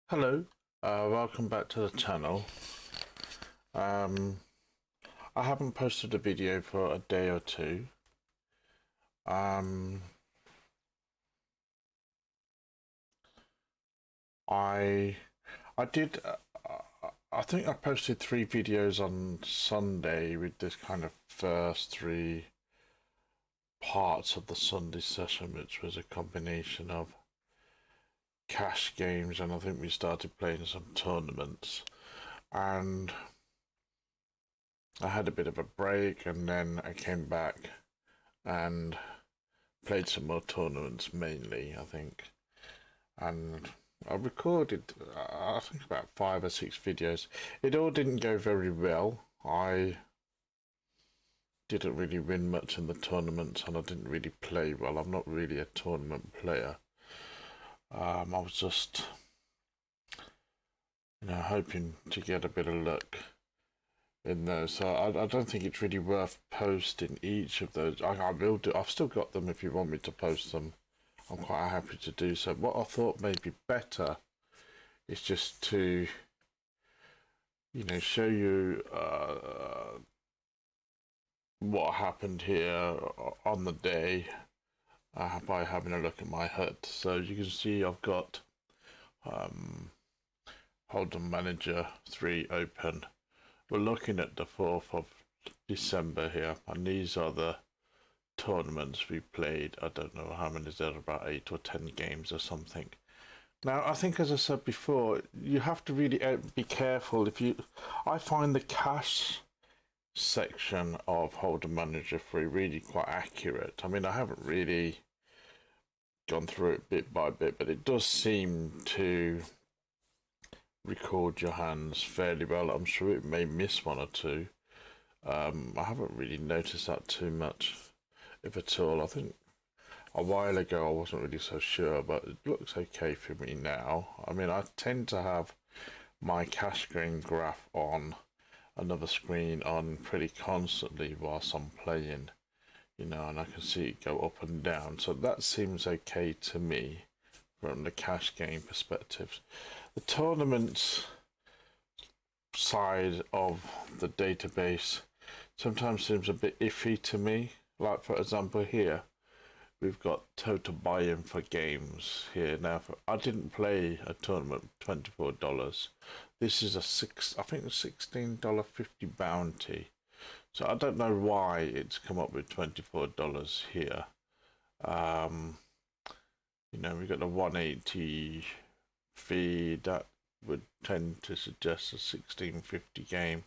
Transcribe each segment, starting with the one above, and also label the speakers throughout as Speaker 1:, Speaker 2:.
Speaker 1: Hello, welcome back to the channel. Um, I haven't posted a video for a day or two. Um, I I did. I think I posted 3 videos on Sunday with this kind of first 3 parts of the Sunday session, which was a combination of cash games, and I think we started playing some tournaments. And I had a bit of a break, and then I came back and played some more tournaments mainly, I think. And I recorded, I think, about 5 or 6 videos. It all didn't go very well. I didn't really win much in the tournaments, and I didn't really play well. I'm not really a tournament player. I was just, hoping to get a bit of luck in those. So I don't think it's really worth posting each of those. I will do. I've still got them if you want me to post them. I'm quite happy to do so. What I thought may be better is just to, show you what happened here on the day by having a look at my HUD. So you can see I've got um, Holdem Manager 3 open. We're looking at the 4th of December here, and these are the tournaments we played. I don't know how many there are, about 8 or 10 games or something. Now, I think, as I said before, you have to really be careful. I find the cash section of Holdem Manager 3 really quite accurate. I mean, I haven't really gone through it bit by bit, but it does seem to record your hands fairly well. I'm sure it may miss one or two. I haven't really noticed that too much, if at all. I think a while ago I wasn't really so sure, but it looks okay for me now. I mean, I tend to have my cash gain graph on another screen on pretty constantly whilst I'm playing, and I can see it go up and down. So that seems okay to me from the cash game perspective. The tournaments side of the database sometimes seems a bit iffy to me. Like, for example, here we've got total buy-in for games here. Now, I didn't play a tournament $24. This is I think a $16.50 bounty. So I don't know why it's come up with $24 here. We got the 180 fee that would tend to suggest a 1650 game.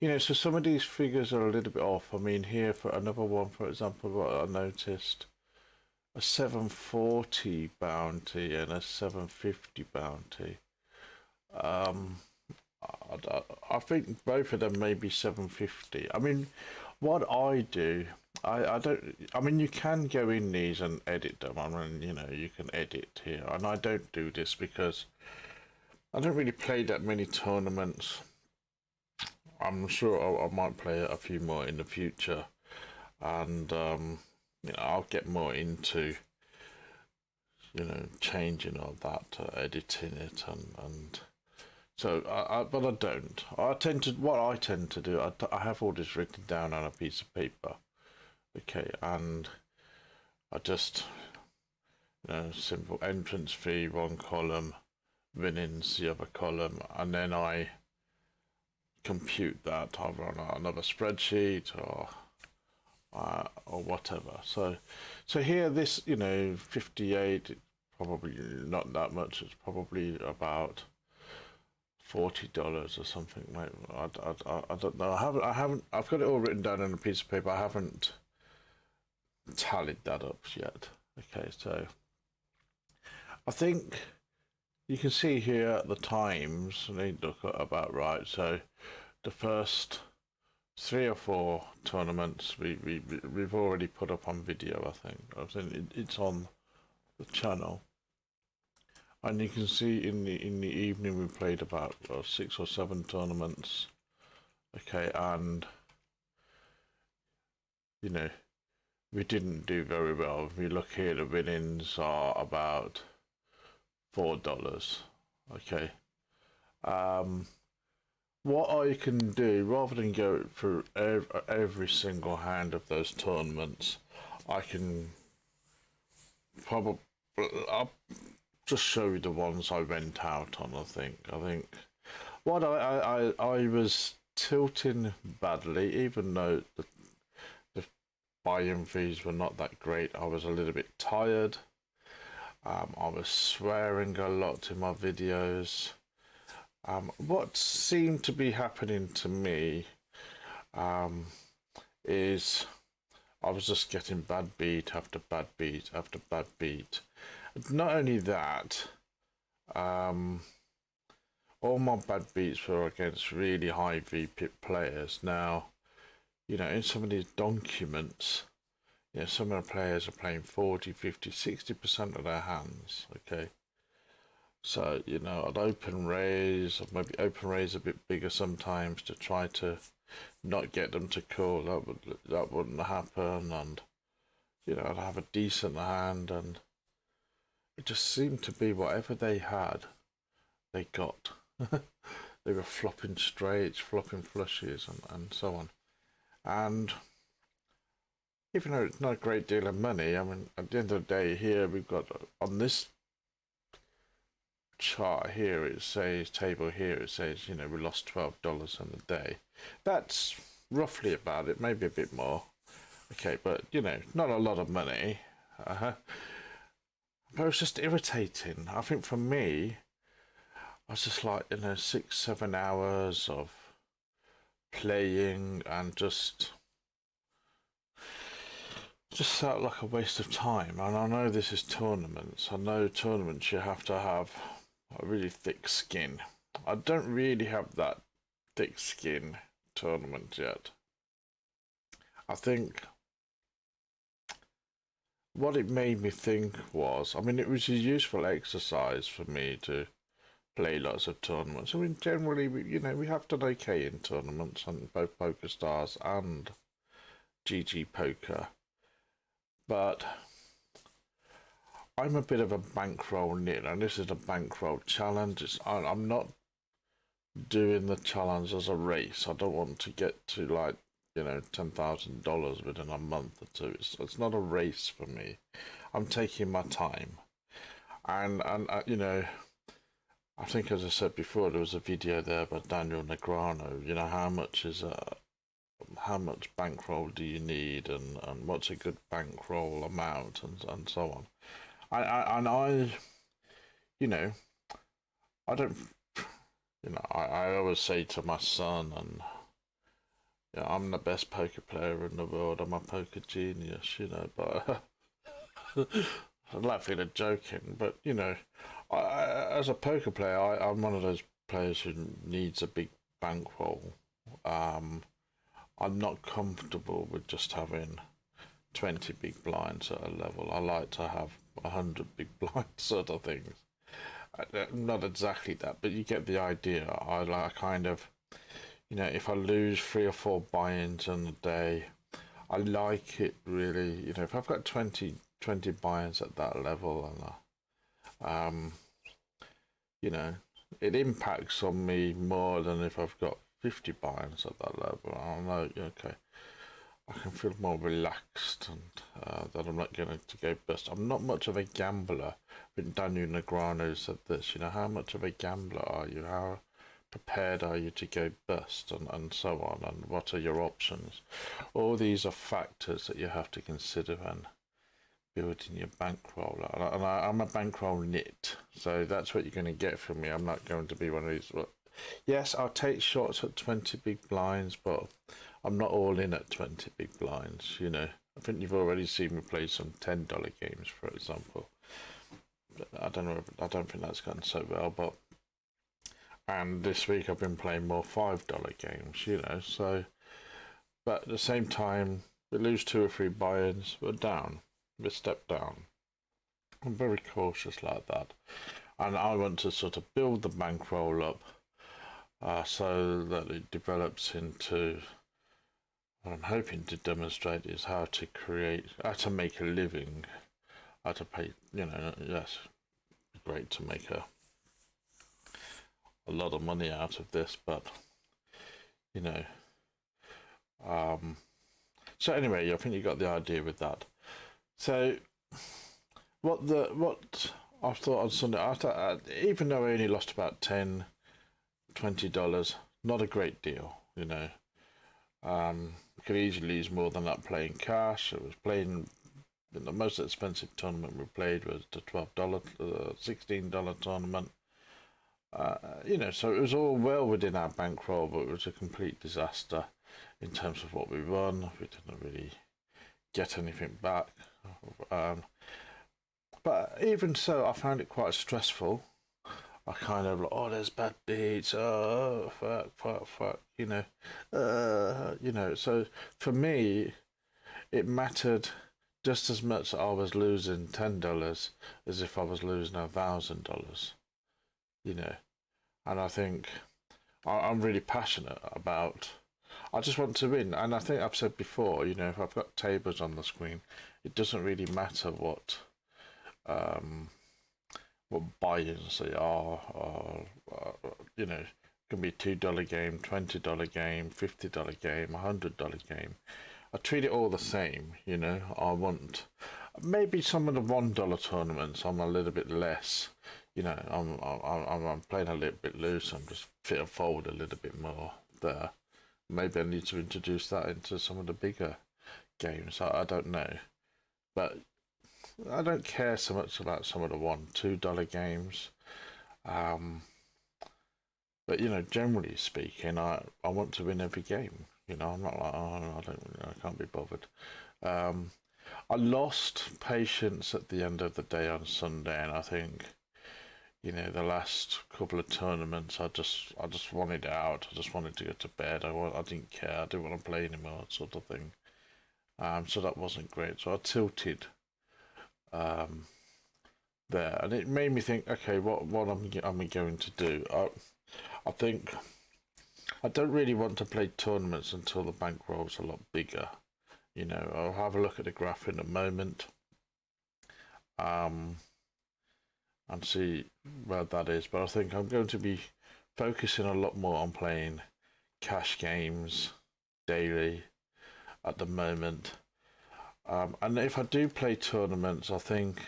Speaker 1: So some of these figures are a little bit off. I mean, here for another one, for example, what I noticed, a 740 bounty and a 750 bounty. I think both of them may be 750. I mean, what I do, I don't. I mean, you can go in these and edit them. I mean, you can edit here, and I don't do this because I don't really play that many tournaments. I'm sure I might play a few more in the future, and I'll get more into changing all that, editing it, and so but I don't. What I tend to do. I have all this written down on a piece of paper, okay, and I just simple entrance fee, one column, winnings the other column, and then I compute that either on another spreadsheet or whatever. So here, this 58, probably not that much. It's probably about $40 or something. Mate. I don't know. I've got it all written down on a piece of paper. I haven't tallied that up yet. Okay, so I think you can see here the times. They look about right. So the first 3 or 4 tournaments we've already put up on video. I think it's on the channel, and you can see in the evening we played about 6 or 7 tournaments. Okay, and we didn't do very well. If you look here, the winnings are about $4. Okay. Um, what I can do, rather than go through every single hand of those tournaments, I can probably, I'll just show you the ones I went out on. I think what I was tilting badly, even though the buy-in fees were not that great. I was a little bit tired. I was swearing a lot in my videos. What seemed to be happening to me um, is I was just getting bad beat after bad beat after bad beat. Not only that, um, all my bad beats were against really high VP players. Now, in some of these documents, some of the players are playing 40, 50, 60% of their hands, okay? So, I'd open raise, or maybe open raise a bit bigger sometimes to try to not get them to call. That wouldn't happen, and I'd have a decent hand, and it just seemed to be whatever they had, they got. They were flopping straights, flopping flushes, and so on. And even though it's not a great deal of money, I mean, at the end of the day, here we've got on this chart here, it says table here, it says we lost $12 on the day. That's roughly about it, maybe a bit more. Okay, but not a lot of money. But it was just irritating. I think for me, I was just like 6-7 hours of playing and just felt like a waste of time. And I know this is tournaments. I know tournaments you have to have a really thick skin. I don't really have that thick skin tournament yet. I think what it made me think was, I mean, it was a useful exercise for me to play lots of tournaments. I mean, generally, we have done okay in tournaments on both PokerStars and GG Poker. But I'm a bit of a bankroll nit, and this is a bankroll challenge. I'm not doing the challenge as a race. I don't want to get to like $10,000 within a month or two. It's not a race for me. I'm taking my time, and I think, as I said before, there was a video there by Daniel Negreanu. How much bankroll do you need, and what's a good bankroll amount, and so on. I don't, I always say to my son, and I'm the best poker player in the world. I'm a poker genius, but I'm laughing and joking. But as a poker player, I'm one of those players who needs a big bankroll. I'm not comfortable with just having 20 big blinds at a level. I like to have 100 big blinds, sort of things. Not exactly that, but you get the idea. I like kind of, if I lose 3 or 4 buy-ins in a day, I like it really. If I've got 20 buy-ins at that level, and it impacts on me more than if I've got 50 buy-ins at that level. I know, okay, I can feel more relaxed, and that I'm not going to go bust. I'm not much of a gambler. I think Daniel Negreanu said this, how much of a gambler are you? How prepared are you to go bust, and so on, and what are your options? All these are factors that you have to consider when building your bankroll. And I'm a bankroll nit, so that's what you're going to get from me. I'm not going to be one of these. Yes, I'll take shots at 20 big blinds, but I'm not all in at 20 big blinds. I think you've already seen me play some $10 games, for example. I don't think that's gone so well, but and this week I've been playing more $5 games, so, but at the same time, we lose 2 or 3 buy-ins, we're down, we step down. I'm very cautious like that, and I want to sort of build the bankroll up so that it develops into what I'm hoping to demonstrate is how to make a living, how to pay, yes, great to make a lot of money out of this, but you know. So anyway, I think you got the idea with that. So what I thought on Sunday, even though I only lost about $10-20, not a great deal, you know. Could easily lose more than that playing cash. It was playing. The most expensive tournament we played was the $12, $16 tournament. You know, so it was all well within our bankroll, but it was a complete disaster in terms of what we won. We didn't really get anything back. But even so, I found it quite stressful. I kind of like, oh, there's bad beats. Oh, fuck, you know. So for me, it mattered just as much that I was losing $10 as if I was losing $1,000. You know, and I think I'm really passionate about. I just want to win, and I think I've said before, you know, if I've got tables on the screen, it doesn't really matter what buy-ins they are, or you know, it can be $2 game, $20 game, $50 game, $100 game. I treat it all the same, you know. I want maybe some of the $1 tournaments. I'm a little bit less, you know. I'm playing a little bit loose. I'm just fit and forward a little bit more there. Maybe I need to introduce that into some of the bigger games. I don't know, but I don't care so much about some of the $1-2 games. But you know, generally speaking, I want to win every game. You know, I'm not like, oh, I don't, I can't be bothered. I lost patience at the end of the day on Sunday, and I think, you know, the last couple of tournaments, I just wanted out. I just wanted to go to bed. I didn't care. I didn't want to play anymore, sort of thing. So that wasn't great. So I tilted there, and it made me think, okay, what am I going to do? I think I don't really want to play tournaments until the bankroll's a lot bigger. You know, I'll have a look at the graph in a moment, and see where that is. But I think I'm going to be focusing a lot more on playing cash games daily at the moment. And if I do play tournaments, I think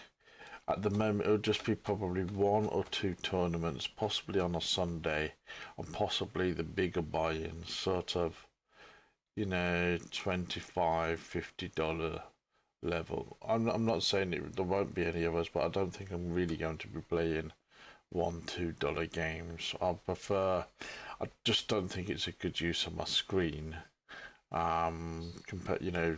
Speaker 1: at the moment it would just be probably 1 or 2 tournaments, possibly on a Sunday, and possibly the bigger buy-ins, sort of, you know, $25-50 level. I'm not saying there won't be any others, but I don't think I'm really going to be playing $1-2 games. I just don't think it's a good use of my screen. You know,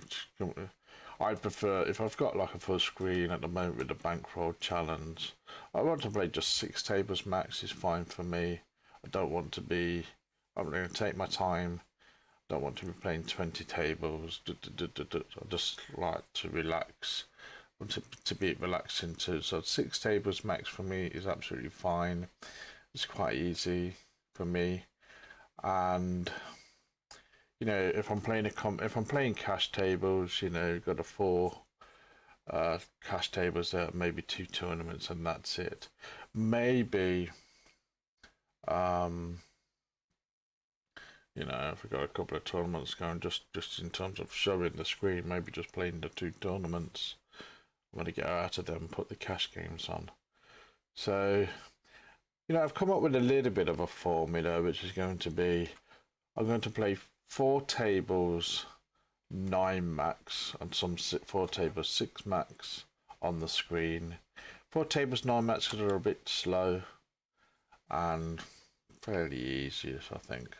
Speaker 1: I prefer, if I've got like a full screen at the moment with the bankroll challenge, I want to play just 6 tables max is fine for me. I don't want to be, I'm going to take my time. Don't want to be playing 20 tables. I just like to relax. I want to be relaxing too. So 6 tables max for me is absolutely fine. It's quite easy for me. And you know, if I'm playing cash tables, you know, got a 4 cash tables there, maybe 2 tournaments, and that's it. Maybe, you know, if we've got a couple of tournaments going, just in terms of showing the screen, maybe just playing the 2 tournaments. I'm going to get out of them and put the cash games on. So, you know, I've come up with a little bit of a formula, which is going to be, I'm going to play 4 tables 9 max and some 4 tables 6 max on the screen. 4 tables 9 max because they're a bit slow and fairly easy, I think.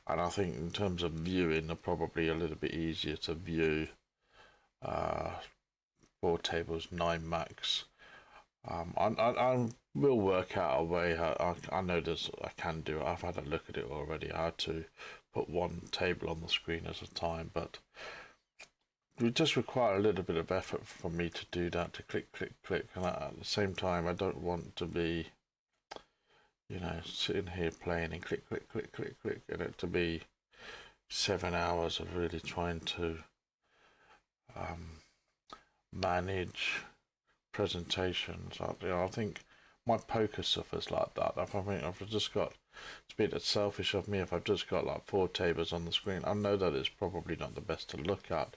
Speaker 1: And I think in terms of viewing, they're probably a little bit easier to view 4 tables 9 max. I will work out a way. I know I can do it. I've had a look at it already. I had to put 1 table on the screen at a time, but it would just require a little bit of effort for me to do that, to click, and at the same time, I don't want to be, you know, sitting here playing and click, and it to be 7 hours of really trying to manage presentations. I think my poker suffers like that. If I mean, if I've just got, it's a bit selfish of me, if I've just got like 4 tables on the screen, I know that it's probably not the best to look at,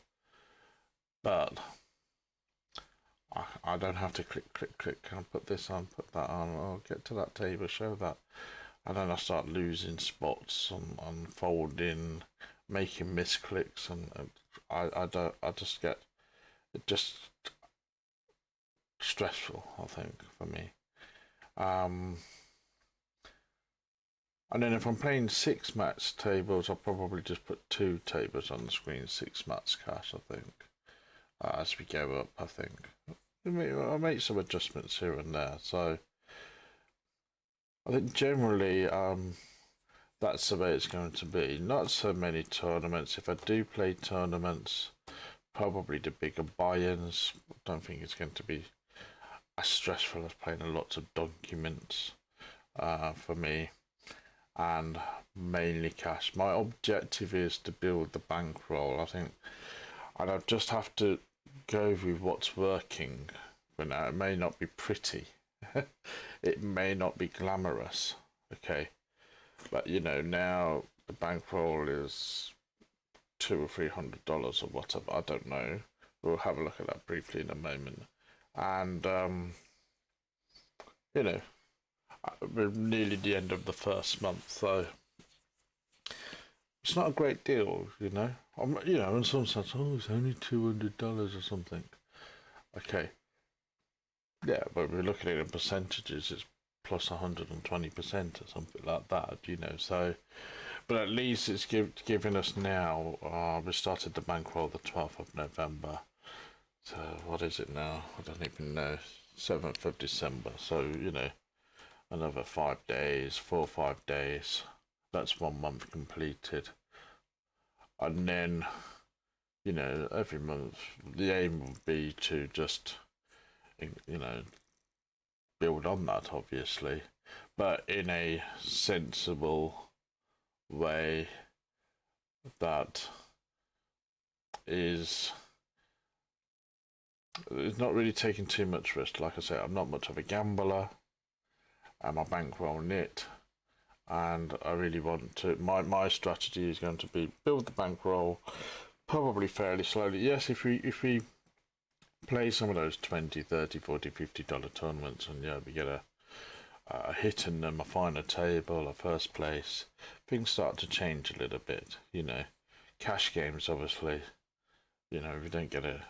Speaker 1: but I don't have to click, I'll put this on, put that on, I'll get to that table, show that, and then I start losing spots on folding, making misclicks, and I just get, it just stressful, I think, for me. And then if I'm playing 6 mats tables, I'll probably just put 2 tables on the screen, 6 mats cash, I think, as we go up, I think. I'll make some adjustments here and there, so I think generally that's the way it's going to be. Not so many tournaments. If I do play tournaments, probably the bigger buy-ins. I don't think it's going to be as stressful as playing lots of documents for me, and mainly cash. My objective is to build the bankroll, I think, and I just have to go with what's working. But now it may not be pretty, it may not be glamorous, okay, but you know, now the bankroll is $200 or $300 or whatever, I don't know. We'll have a look at that briefly in a moment. And you know, we're nearly the end of the first month, so it's not a great deal, you know. You know, in some sense, oh, it's only $200 or something. Okay, yeah, but we're looking at it in percentages. It's plus 120% or something like that, you know. So, but at least it's giving us now. We started the bankroll the 12th of November. So what is it now? I don't even know. 7th of December. So you know, another 5 days, 4 or 5 days. That's 1 month completed. And then, you know, every month the aim would be to just, you know, build on that, obviously, but in a sensible way that is not really taking too much risk. Like I say, I'm not much of a gambler. I'm a bankroll nit, and I really want to. My strategy is going to be build the bankroll, probably fairly slowly. Yes, if we play some of those 20, 30, 40, $50 tournaments, and yeah, we get a hit in them, a final table, a first place, things start to change a little bit. You know, cash games, obviously. You know, if you don't get a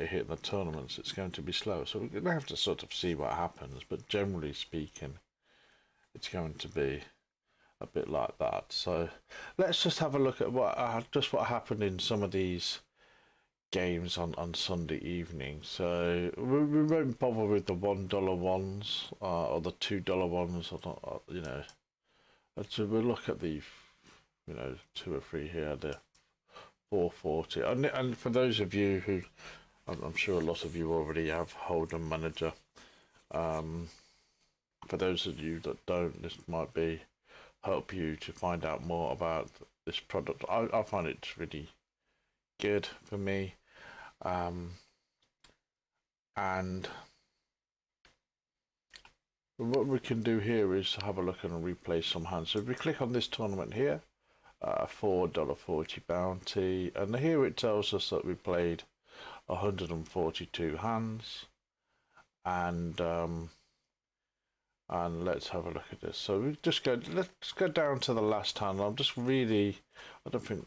Speaker 1: hit in the tournaments, it's going to be slow. So we're going to have to sort of see what happens. But generally speaking, it's going to be a bit like that. So let's just have a look at what happened in some of these games on Sunday evening. So we won't bother with the $1 ones or the $2 ones. You know, so we'll look at the, you know, 2 or 3 here. The 440, and for those of you who, I'm sure a lot of you already have Holdem Manager. For those of you that don't, this might be help you to find out more about this product. I find it really good for me, and what we can do here is have a look and replay some hands. So if we click on this tournament here, $4.40 bounty, and here it tells us that we played 142 hands, and let's have a look at this. So we just let's go down to the last hand. I don't think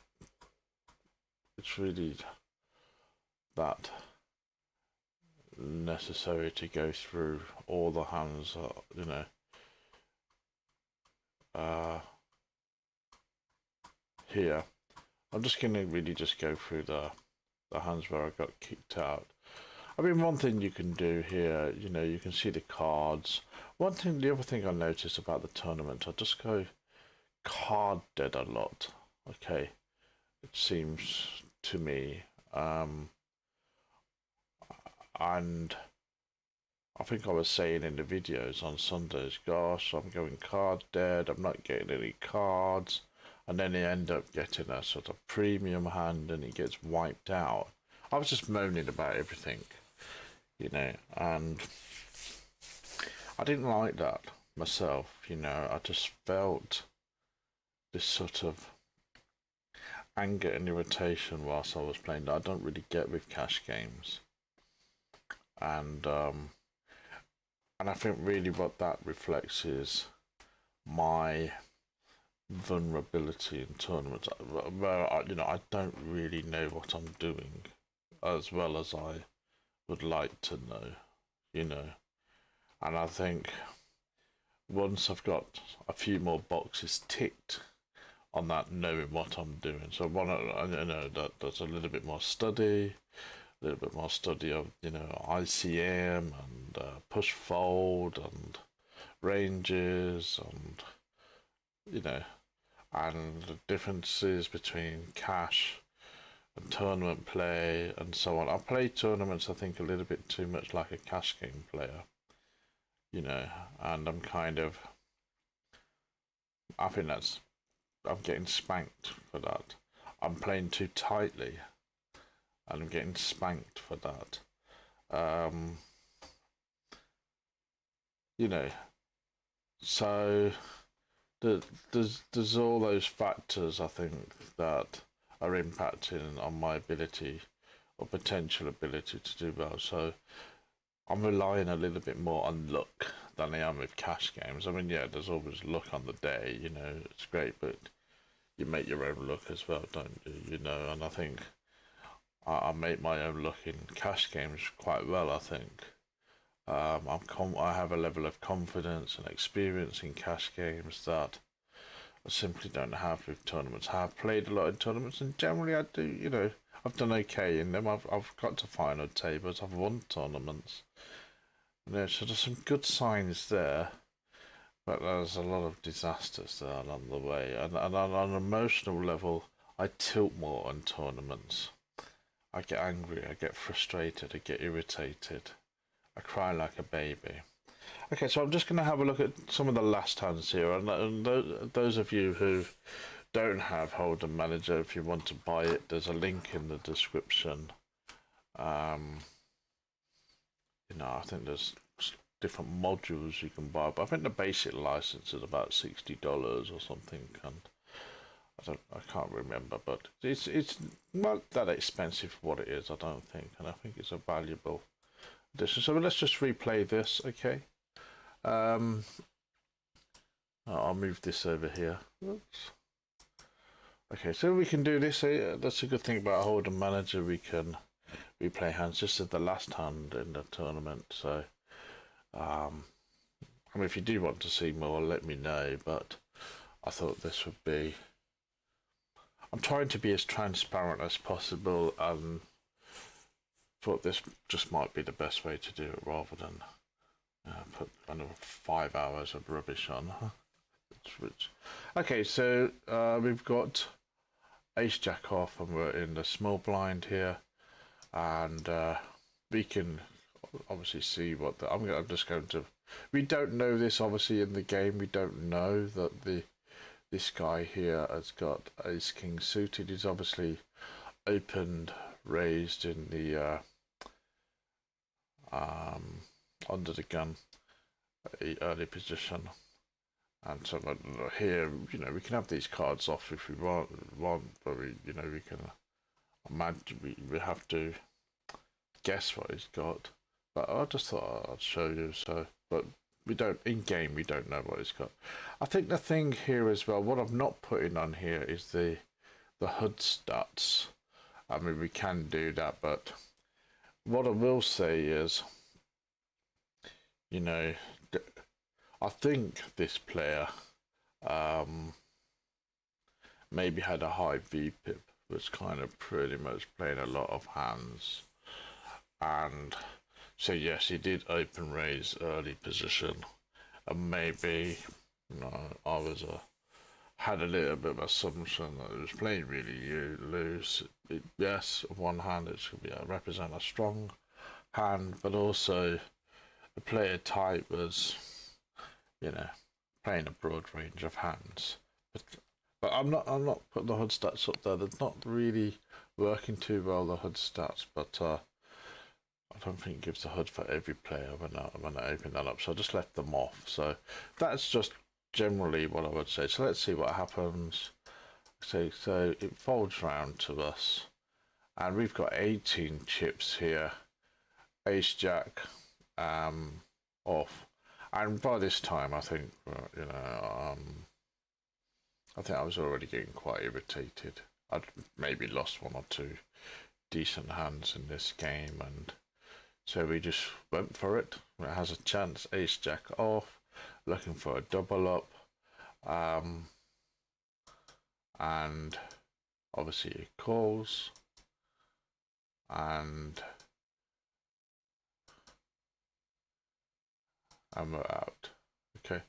Speaker 1: it's really that necessary to go through all the hands, you know. Here, I'm just going to really just go through the hands where I got kicked out. I mean, one thing you can do here, you know, you can see the cards. The other thing I noticed about the tournament, I just go card dead a lot. Okay, it seems to me, and I think I was saying in the videos on Sundays, gosh, I'm going card dead. I'm not getting any cards. And then they end up getting a sort of premium hand and it gets wiped out. I was just moaning about everything, you know, and I didn't like that myself, you know. I just felt this sort of anger and irritation whilst I was playing that I don't really get with cash games. And I think really what that reflects is my vulnerability in tournaments where I don't really know what I'm doing as well as I would like to know, you know. And I think once I've got a few more boxes ticked on that, knowing what I'm doing, so I know that there's a little bit more study, a little bit more study of ICM and push fold and ranges and and the differences between cash and tournament play and so on. I play tournaments, I think, a little bit too much like a cash game player, and I think I'm getting spanked for that. I'm playing too tightly and I'm getting spanked for that. Um, so there's all those factors, I think, that are impacting on my ability or potential ability to do well. So I'm relying a little bit more on luck than I am with cash games. I mean, yeah, there's always luck on the day, it's great, but you make your own luck as well, don't you? And I think I make my own luck in cash games quite well, I think. I have a level of confidence and experience in cash games that I simply don't have with tournaments. I have played a lot in tournaments, and generally I do. I've done okay in them. I've got to final tables. I've won tournaments. So there's some good signs there, but there's a lot of disasters there along the way. And on an emotional level, I tilt more on tournaments. I get angry. I get frustrated. I get irritated. I cry like a baby. Okay, so I'm just going to have a look at some of the last hands here, and those of you who don't have Holdem Manager, if you want to buy it, there's a link in the description. I think there's different modules you can buy, but I think the basic license is about $60 or something, and I can't remember, but it's not that expensive for what it is, I don't think, and I think it's a valuable addition. So let's just replay this, okay? I'll move this over here. Oops. Okay, so we can do this. That's a good thing about Holdem Manager. We can replay hands just as the last hand in the tournament. So, I mean, if you do want to see more, let me know. But I thought this would be. I'm trying to be as transparent as possible, and thought this just might be the best way to do it rather than put another 5 hours of rubbish on. Okay, so we've got ace jack off, and we're in the small blind here, and we can obviously see what I'm just going to. We don't know this obviously in the game. We don't know that this guy here has got ace king suited. He's obviously opened, raised in the under the gun early position, and so here we can have these cards off if we want, but we can imagine we have to guess what he's got. But I just thought I'd show you. So, but we don't in game. We don't know what he's got. I think the thing here as well, what I'm not putting on here is the HUD stats. I mean, we can do that, but what I will say is, I think this player maybe had a high VPIP, was kind of pretty much playing a lot of hands, and so yes, he did open raise early position, and maybe I had a little bit of assumption that it was playing really loose. Yes, on one hand it should represent a strong hand, but also the player type was, playing a broad range of hands. But I'm not putting the HUD stats up there. They're not really working too well, the HUD stats. But don't think it gives the HUD for every player when I open that up, so I just left them off. So that's just generally what I would say. So let's see what happens. So it folds round to us, and we've got 18 chips here. Ace Jack off, and by this time I think I think I was already getting quite irritated. I'd maybe lost one or two decent hands in this game, and so we just went for it. It has a chance. Ace Jack off, looking for a double up, and obviously it calls, and we're out. Okay,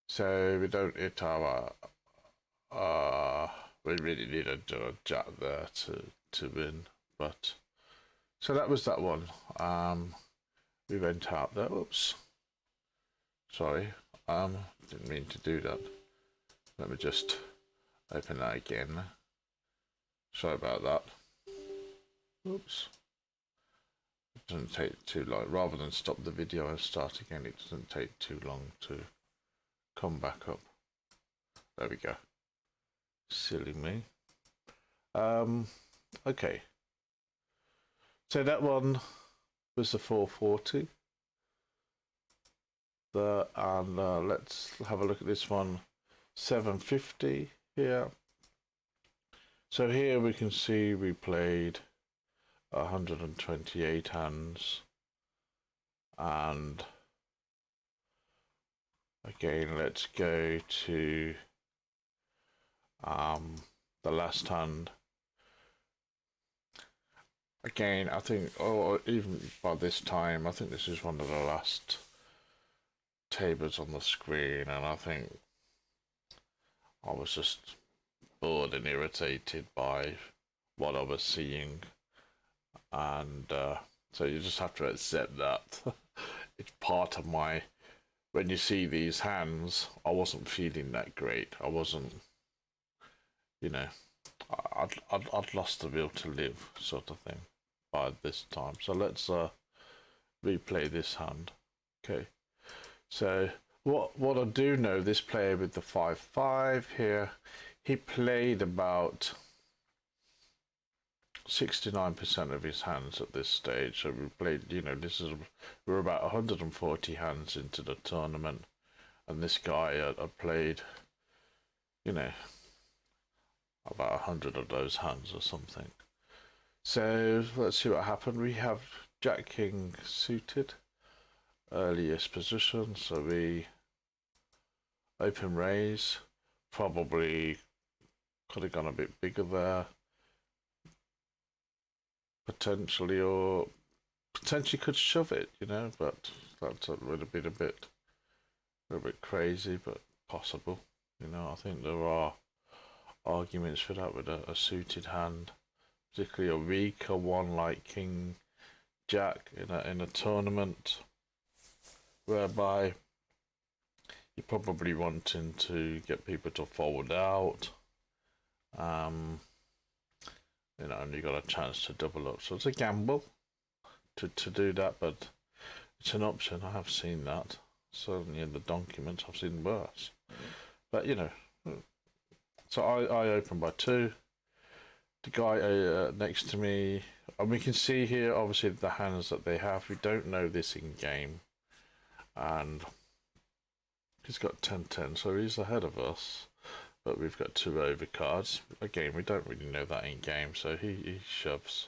Speaker 1: so we don't hit our. We really need a jack there to win, but so that was that one. We went out there. Oops, sorry. Didn't mean to do that. Let me just open that again. Sorry about that. Oops. It doesn't take too long. Rather than stop the video and start again, it doesn't take too long to come back up. There we go. Silly me. Okay. So that one was the 440. And let's have a look at this one. 750 here. So here we can see we played 128 hands, and again let's go to the last hand. Again, I think, or even by this time, I think this is one of the last tables on the screen, and I think I was just bored and irritated by what I was seeing, and so you just have to accept that. It's part of my, when you see these hands, I wasn't feeling that great. I wasn't, I'd lost the will to live, sort of thing, by this time. So let's replay this hand. Okay, so what I do know, this player with the 5-5 here, he played about 69% of his hands at this stage. So we played, we're about 140 hands into the tournament, and this guy had played, about 100 of those hands or something. So let's see what happened. We have Jack King suited, earliest position, so we open raise, probably could have gone a bit bigger there, potentially, or potentially could shove it, but that's would have been a bit crazy, but possible. I think there are arguments for that with a suited hand, particularly a weaker one like King Jack in a tournament, whereby you're probably wanting to get people to forward out, and you got a chance to double up. So it's a gamble to do that, but it's an option. I have seen that. Certainly in the documents, I've seen worse. But so I open by 2. The guy next to me, and we can see here obviously the hands that they have. We don't know this in game, and he's got 10-10, so he's ahead of us, but we've got 2 overcards. Again, we don't really know that in game, so he shoves.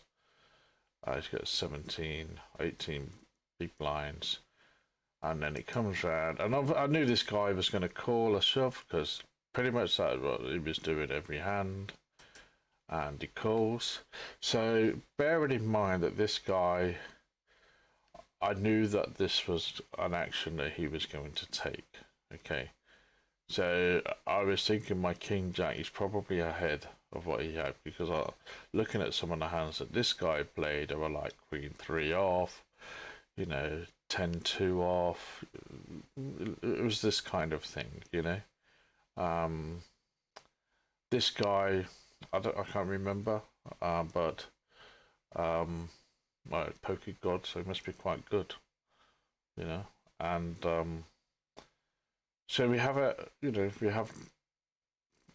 Speaker 1: He's got 17, 18 big blinds, and then it comes round, and I knew this guy was going to call a shove, because pretty much that's what he was doing every hand, and he calls. So bearing in mind that this guy, I knew that this was an action that he was going to take. Okay, so I was thinking my King Jack is probably ahead of what he had, because looking at some of the hands that this guy played, they were like Queen 3 off, 10-2 off. It was this kind of thing, This guy, I can't remember, but my poker god, so he must be quite good, you know. And so we have we have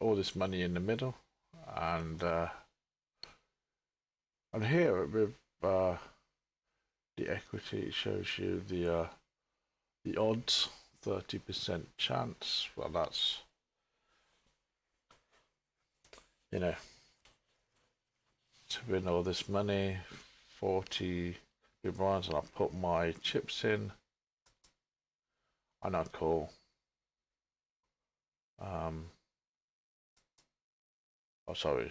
Speaker 1: all this money in the middle, and here with the equity, it shows you the odds, 30% chance. Well, that's, you know, to win all this money, 40 big blinds, and I put my chips in, and I call. Oh, sorry,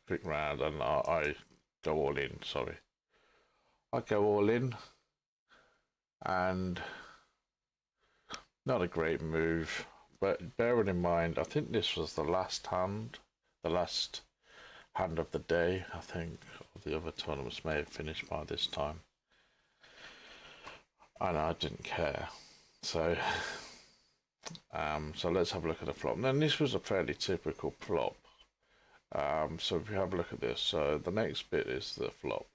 Speaker 1: quick round, and I go all in. Sorry, I go all in, and not a great move. But bearing in mind, I think this was the last hand of the day. I think the other tournaments may have finished by this time, and I didn't care. So, so let's have a look at the flop. Then this was a fairly typical flop. So if you have a look at this, so the next bit is the flop.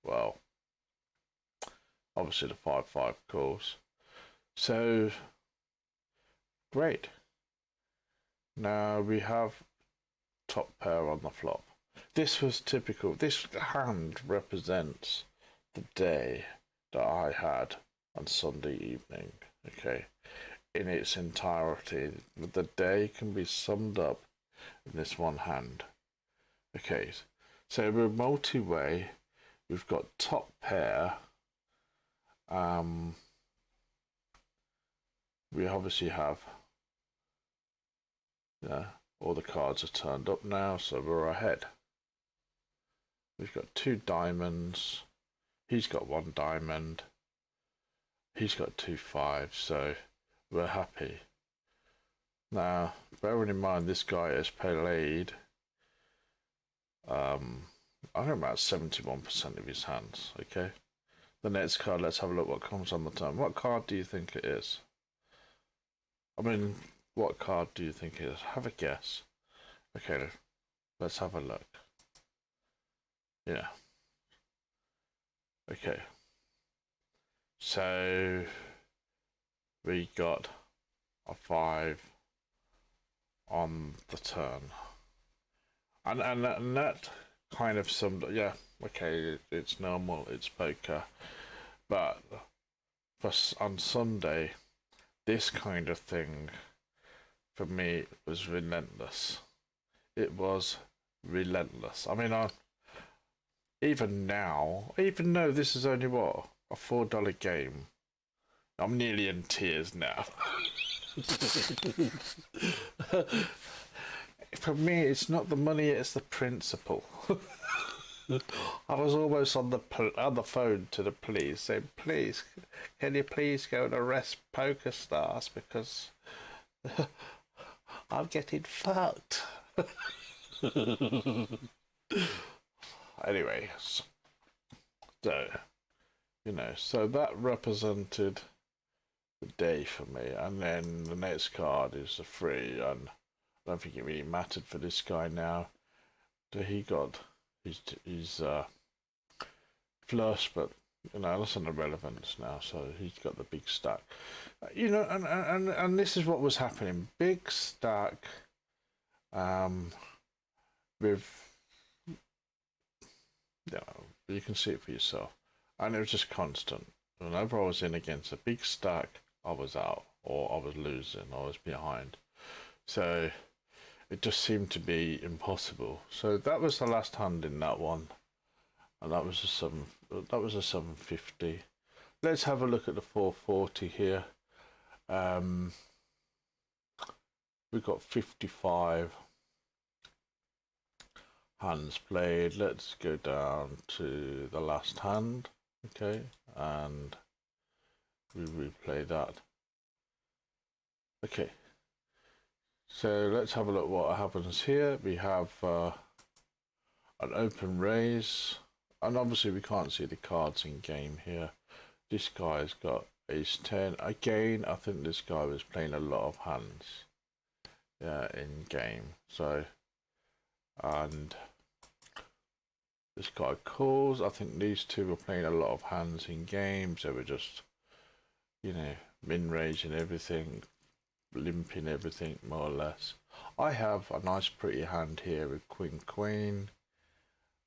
Speaker 1: Well, obviously the 5-5 calls. So great. Now we have top pair on the flop. This was typical. This hand represents the day that I had on Sunday evening. Okay, in its entirety, the day can be summed up in this one hand. Okay, so we're multi-way. We've got top pair. We obviously have, all the cards are turned up now, so we're ahead. We've got 2 diamonds. He's got 1 diamond. He's got 2 5s, so we're happy. Now, bearing in mind this guy has played, I think about 71% of his hands. Okay, the next card. Let's have a look what comes on the turn. What card do you think it is? I mean, what card do you think it is? Have a guess. Okay, let's have a look. Yeah. Okay. So we got a 5 on the turn, and that kind of summed up. Yeah, okay, it's normal, it's poker, but on Sunday, this kind of thing for me was relentless. It was relentless. I mean, even now, even though this is only what, a $4 game, I'm nearly in tears now. For me, it's not the money; it's the principle. I was almost on the phone to the police, saying, "Please, can you please go and arrest Poker Stars because I'm getting fucked." Anyway, so so that represented the day for me, and then the next card is a 3, and I don't think it really mattered for this guy now. So he got his flush, but that's an irrelevance now. So he's got the big stack, and this is what was happening: big stack, with you can see it for yourself, and it was just constant. Whenever I was in against a big stack, I was out, or I was losing, I was behind. So it just seemed to be impossible. So that was the last hand in that one, and that was a 750. Let's have a look at the 440 here. We've got 55 hands played. Let's go down to the last hand. Okay, and we replay that. Okay, so let's have a look what happens here. We have an open raise, and obviously we can't see the cards in game here. This guy's got ace 10. Again, I think this guy was playing a lot of hands in game. So, and This guy calls. I think these two were playing a lot of hands in games. They were just, you know, min-ranging everything, limping everything more or less. I have a nice pretty hand here with Queen Queen,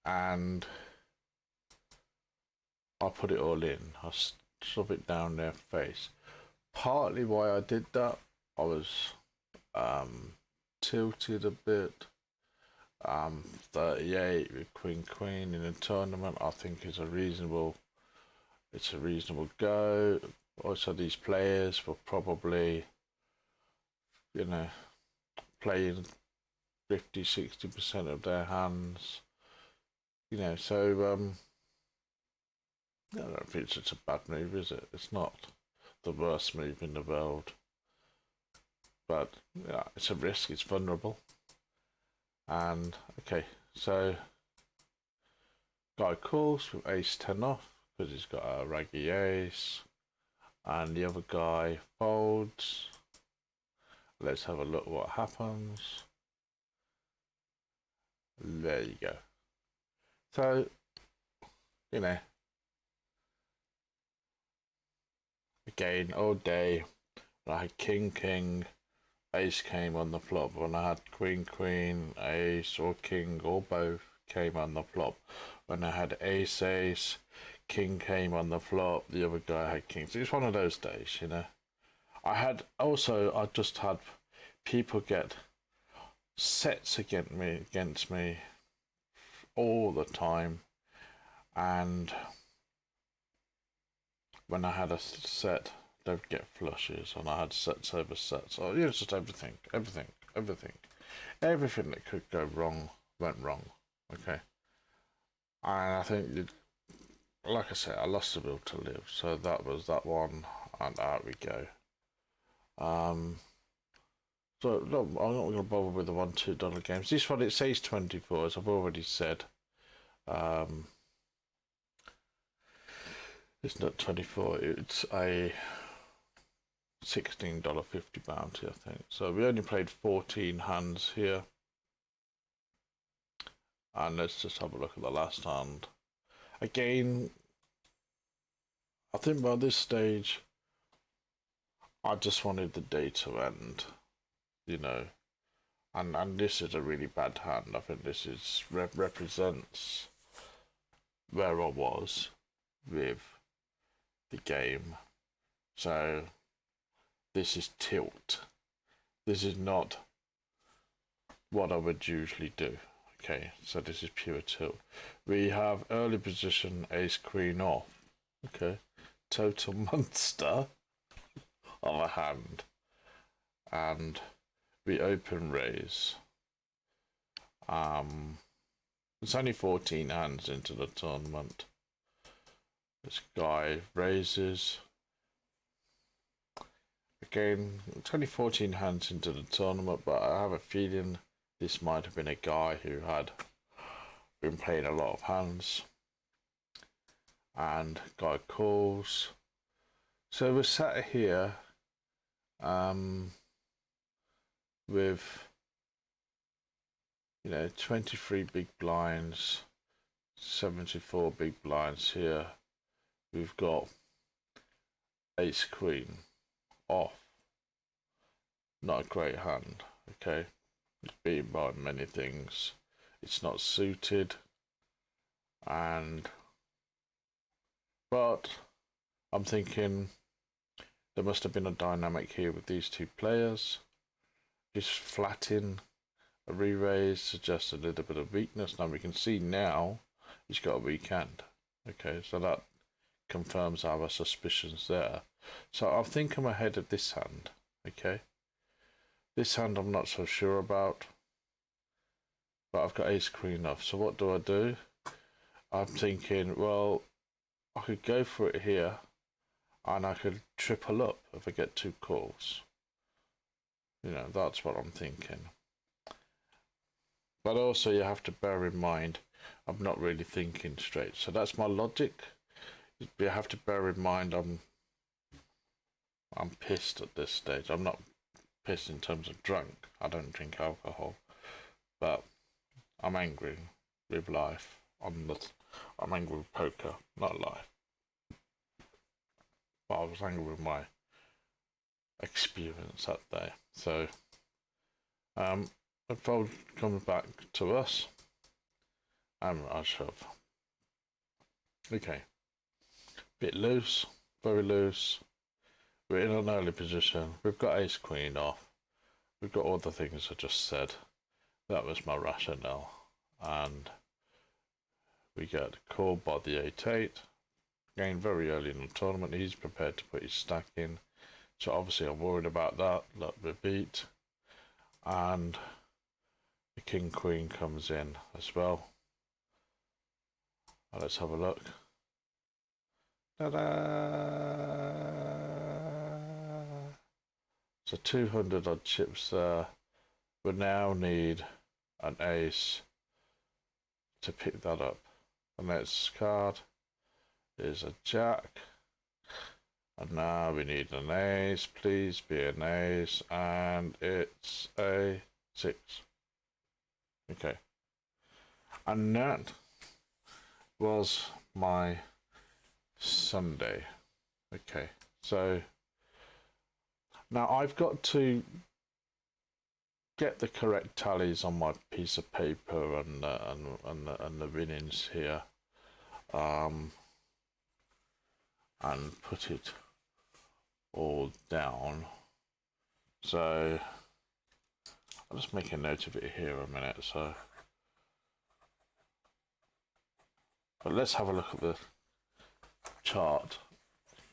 Speaker 1: and I put it all in. I shove it down their face. Partly why I did that, I was tilted a bit. 38 with Queen Queen in a tournament, I think is a reasonable. It's a reasonable go. Also, these players were probably, you know, playing 50-60% of their hands. You know, so I don't think it's such a bad move, is it? It's not the worst move in the world, but yeah, it's a risk. It's vulnerable. And okay, so guy calls with ace 10 off because he's got a raggy ace, and the other guy folds. Let's have a look what happens. There you go. So, you know, again, all day, I had king, ace came on the flop. When I had queen, ace, or king, or both came on the flop. When I had ace, king came on the flop. The other guy had king. So it's one of those days, you know. I just had people get sets against me all the time, and when I had a set, they'd get flushes, and I had sets over sets. So it was just everything that could go wrong went wrong. Okay, and I think, like I said, I lost the will to live. So that was that one, and out we go. So no, I'm not going to bother with the $1-2 games. This one, it says 24, as I've already said. It's not 24. It's a $16.50 bounty, I think. So we only played 14 hands here. And let's just have a look at the last hand. Again, I think by this stage, I just wanted the day to end, you know. And this is a really bad hand. I think this is represents where I was with the game. So this is tilt. This is not what I would usually do. Okay, so this is pure tilt. We have early position ace queen off. Okay, total monster of a hand, and we open raise. It's only 14 hands into the tournament. This guy raises. Again, it's only 14 hands into the tournament, but I have a feeling this might have been a guy who had been playing a lot of hands. And guy calls. So we're sat here with, you know, 23 big blinds, 74 big blinds here. We've got ace queen off. Not a great hand, okay? It's beaten by many things. It's not suited, but I'm thinking there must have been a dynamic here with these two players. Just flatting a re-raise suggests a little bit of weakness. Now we can see now he's got a weak hand. Okay, so that confirms our suspicions there. So I think I'm ahead of this hand. Okay, this hand I'm not so sure about, but I've got ace queen off. So what do? I'm thinking, well, I could go for it here, and I could triple up if I get two calls. You know, that's what I'm thinking. But also you have to bear in mind, I'm not really thinking straight. So that's my logic. You have to bear in mind I'm pissed at this stage. I'm not pissed in terms of drunk. I don't drink alcohol. But I'm angry with life. I'm angry with poker, not live. But I was angry with my experience that day. So the fold comes back to us, and I shove. Okay, bit loose, very loose. We're in an early position. We've got ace queen off. We've got all the things I just said. That was my rationale. And we get called by the 8-8. Again, very early in the tournament. He's prepared to put his stack in. So obviously I'm worried about that. Let me beat. And the king queen comes in as well. Let's have a look. Ta-da! So 200 odd chips there. We now need an ace to pick that up. The next card is a jack. And now we need an ace. Please be an ace. And it's a 6. Okay. And that was my Sunday. Okay. So now I've got to get the correct tallies on my piece of paper and the winnings here, and put it all down. So I'll just make a note of it here a minute. So, but let's have a look at the chart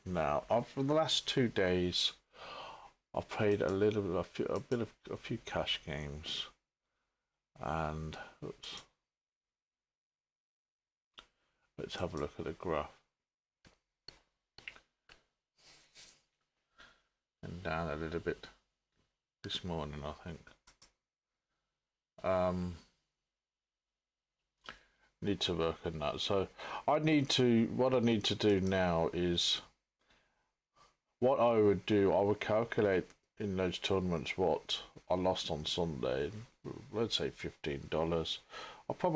Speaker 1: now. For the last 2 days, I've played a few cash games, and let's have a look at the graph. And down a little bit this morning, I think. Need to work on that. So what I need to do now is, what I would do, I would calculate in those tournaments what I lost on Sunday, let's say $15. What I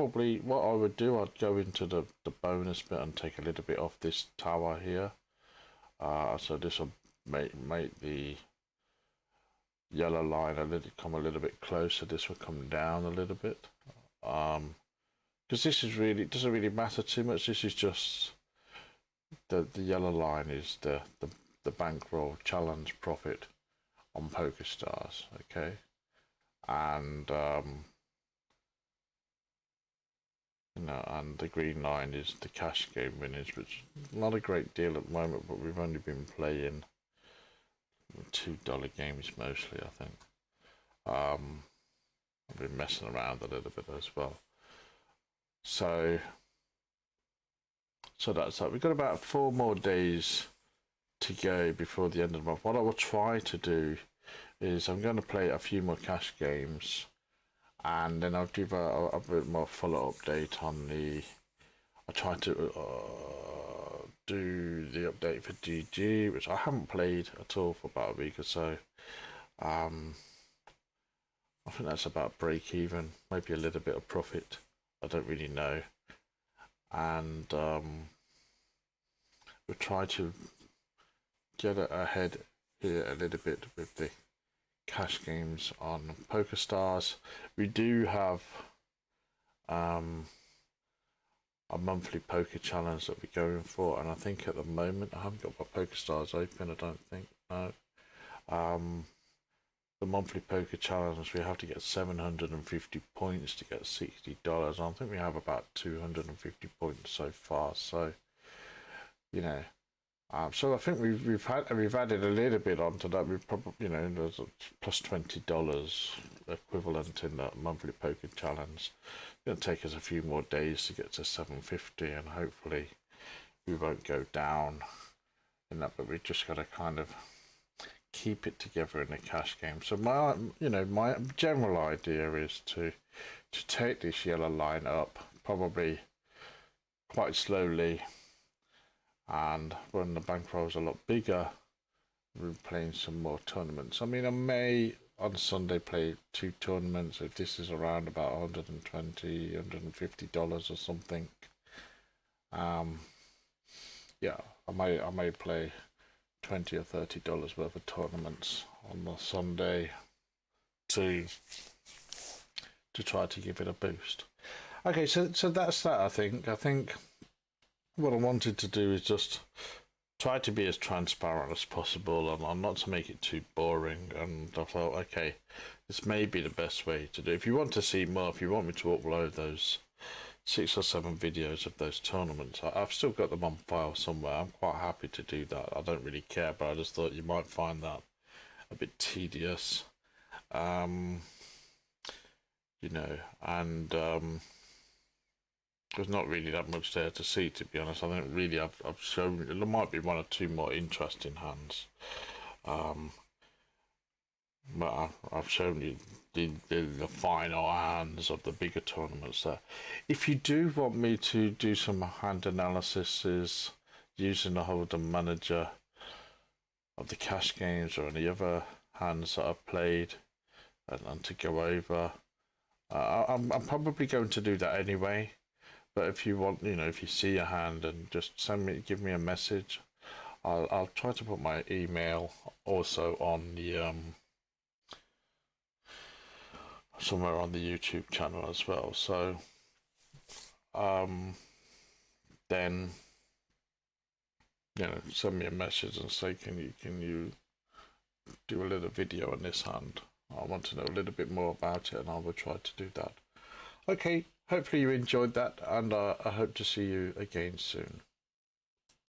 Speaker 1: would do, I'd go into the bonus bit and take a little bit off this tower here. So this will make the yellow line come a little bit closer. This will come down a little bit. Because this is really, it doesn't really matter too much. This is just the yellow line is the bankroll challenge profit on PokerStars, okay, and and the green line is the cash game winnings, which is not a great deal at the moment, but we've only been playing $2 games mostly, I think. I've been messing around a little bit as well. So that's that. We've got about 4 more days to go before the end of the month. What I will try to do is I'm going to play a few more cash games, and then I'll give a bit more follow update on I try to do the update for GG, which I haven't played at all for about a week or so. I think that's about break even, maybe a little bit of profit. I don't really know. And we'll try to get ahead here a little bit with the cash games on PokerStars. We do have a monthly poker challenge that we're going for, and I think at the moment I haven't got my PokerStars open. I don't think, no. The monthly poker challenge, we have to get 750 points to get $60. I think we have about 250 points so far. So, so I think we've added a little bit onto that. We've probably, there's a plus $20 equivalent in that monthly poker challenge. It's going to take us a few more days to get to 750, and hopefully we won't go down in that. But we've just got to kind of keep it together in the cash game. So my general idea is to take this yellow line up, probably quite slowly. And when the bankroll's a lot bigger, we're playing some more tournaments. I mean, I may on Sunday play 2 tournaments. If this is around about $120, $150 or something, yeah, I may play $20 or $30 worth of tournaments on the Sunday to try to give it a boost. Okay, so that's that. I think what I wanted to do is just try to be as transparent as possible and not to make it too boring. And I thought, okay, this may be the best way to do it. If you want to see more, if you want me to upload those 6 or 7 videos of those tournaments, I've still got them on file somewhere. I'm quite happy to do that. I don't really care, but I just thought you might find that a bit tedious. You know, and there's not really that much there to see, to be honest. I think really I've shown, there might be 1 or 2 more interesting hands, but I've shown you the final hands of the bigger tournaments there. If you do want me to do some hand analysis using the Holdem Manager of the cash games or any other hands that I've played and to go over, I'm probably going to do that anyway. But if you want, you know, if you see a hand and just give me a message, I'll try to put my email also on the somewhere on the YouTube channel as well. So then, you know, send me a message and say, can you do a little video on this hand? I want to know a little bit more about it, and I will try to do that. Okay, hopefully you enjoyed that, and I hope to see you again soon.